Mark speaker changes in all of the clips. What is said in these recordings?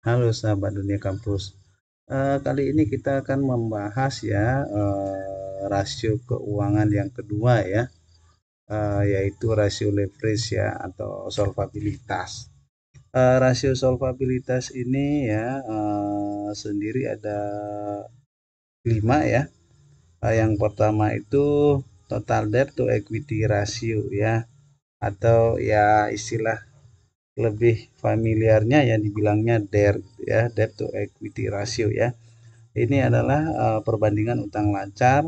Speaker 1: Halo sahabat dunia kampus. Kali ini kita akan membahas ya rasio keuangan yang kedua ya, yaitu rasio leverage ya atau solvabilitas. Rasio solvabilitas ini ya sendiri ada 5 ya. Yang pertama itu total debt to equity ratio ya, atau ya istilah lebih familiarnya ya dibilangnya DER gitu ya, debt to equity ratio ya. Ini adalah perbandingan utang lancar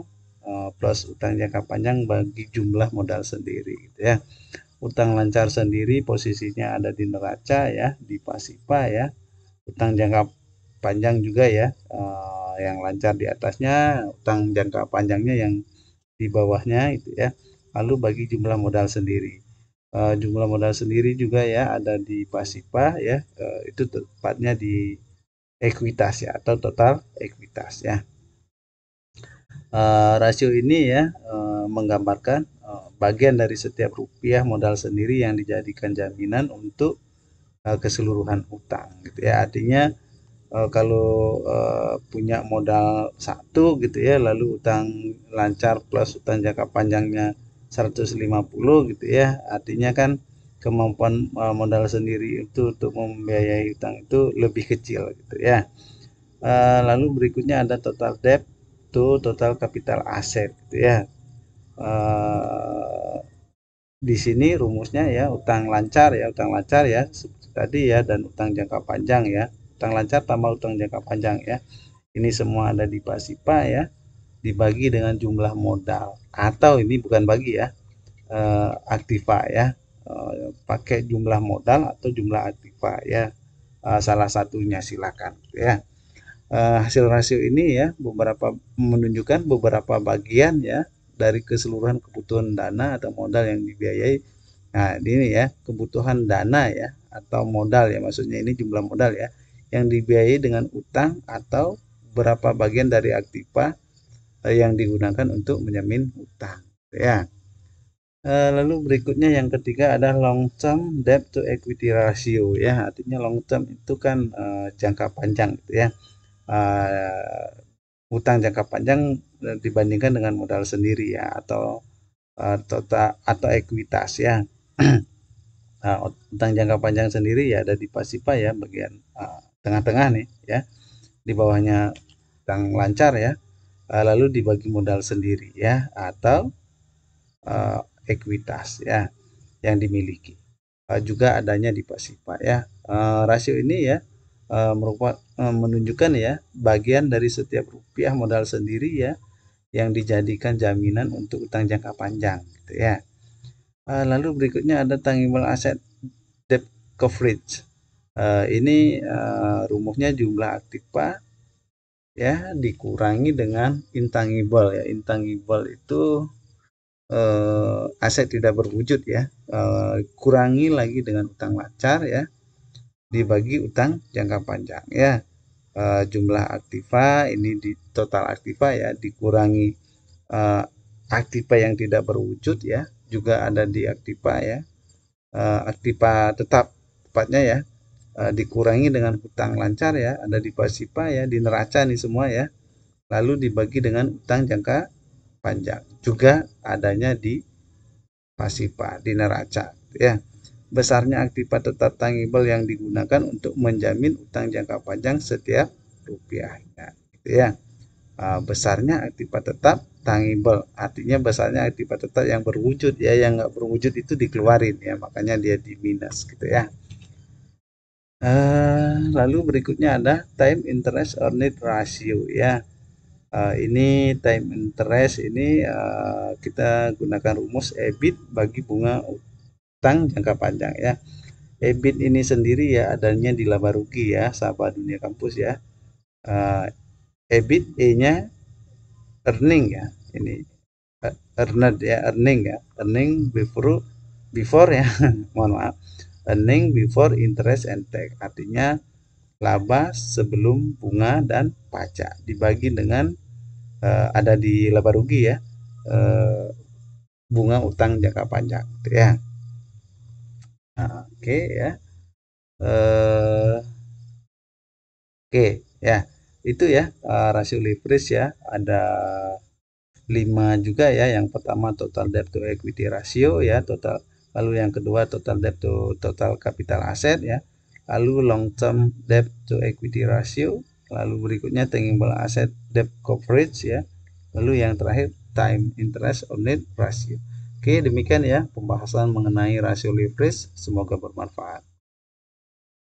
Speaker 1: plus utang jangka panjang bagi jumlah modal sendiri gitu ya. Utang lancar sendiri posisinya ada di neraca ya, di pasipa ya. Utang jangka panjang juga ya, yang lancar di atasnya, utang jangka panjangnya yang di bawahnya itu ya. Lalu bagi jumlah modal sendiri. Jumlah modal sendiri juga ya ada di pasipa ya, itu tepatnya di ekuitas ya atau total ekuitas ya. Rasio ini ya menggambarkan bagian dari setiap rupiah modal sendiri yang dijadikan jaminan untuk keseluruhan utang gitu ya. Artinya kalau punya modal satu gitu ya, lalu utang lancar plus utang jangka panjangnya 150 gitu ya, artinya kan kemampuan modal sendiri itu untuk membiayai utang itu lebih kecil gitu ya. Lalu berikutnya ada total debt to total capital asset gitu ya. Eh, di sini rumusnya ya utang lancar ya seperti tadi ya, dan utang jangka panjang ya. Utang lancar tambah utang jangka panjang ya. Ini semua ada di pasipa ya, dibagi dengan jumlah modal, atau ini bukan bagi ya, aktiva ya. Pakai jumlah modal atau jumlah aktiva ya. Salah satunya silakan ya. Hasil rasio ini ya beberapa menunjukkan beberapa bagian ya dari keseluruhan kebutuhan dana atau modal yang dibiayai. Nah, ini ya kebutuhan dana ya atau modal ya, maksudnya ini jumlah modal ya yang dibiayai dengan utang atau berapa bagian dari aktiva yang digunakan untuk menjamin utang ya. Lalu berikutnya yang ketiga ada long term debt to equity ratio ya, artinya long term itu kan jangka panjang gitu ya. uh, Utang jangka panjang dibandingkan dengan modal sendiri ya, atau total atau ekuitas ya. Nah, utang jangka panjang sendiri ya ada di pasipa ya, bagian tengah-tengah nih ya, di bawahnya utang lancar ya. Lalu dibagi modal sendiri ya, atau ekuitas ya yang dimiliki. Juga adanya di pasipa ya. Rasio ini ya merupakan menunjukkan ya bagian dari setiap rupiah modal sendiri ya yang dijadikan jaminan untuk utang jangka panjang gitu ya. Lalu berikutnya ada tangible asset debt coverage. Ini rumusnya jumlah aktiva ya dikurangi dengan intangible ya. Intangible itu aset tidak berwujud ya. Kurangi lagi dengan utang lancar ya, dibagi utang jangka panjang ya. Jumlah aktiva ini di total aktiva ya dikurangi aktiva yang tidak berwujud ya, juga ada di aktiva ya. Aktiva tetap tepatnya ya, dikurangi dengan hutang lancar ya, ada di pasipa ya, di neraca nih semua ya, lalu dibagi dengan utang jangka panjang juga adanya di pasipa, di neraca ya. Besarnya aktiva tetap tangible yang digunakan untuk menjamin utang jangka panjang setiap rupiahnya gitu ya. Besarnya aktiva tetap tangible, artinya besarnya aktiva tetap yang berwujud ya, yang nggak berwujud itu dikeluarin ya, makanya dia di minus gitu ya. Lalu berikutnya ada time interest earned ratio ya. Ini time interest ini kita gunakan rumus EBIT bagi bunga utang jangka panjang ya. EBIT ini sendiri ya adanya di laba rugi ya, sahabat dunia kampus ya. EBIT E-nya earning ya, ini earned ya, earning ya, earning before ya, mohon maaf, earning before interest and tax, artinya laba sebelum bunga dan pajak dibagi dengan ada di laba rugi ya, bunga utang jangka panjang gitu ya. Nah, oke ya. Oke, ya. Itu ya rasio leverage ya. Ada 5 juga ya. Yang pertama total debt to equity ratio ya, total. Lalu yang kedua total debt to total capital asset ya. Lalu long term debt to equity ratio. Lalu berikutnya tangible asset debt coverage ya. Lalu yang terakhir time interest on net ratio. Oke, demikian ya pembahasan mengenai rasio leverage. Semoga bermanfaat.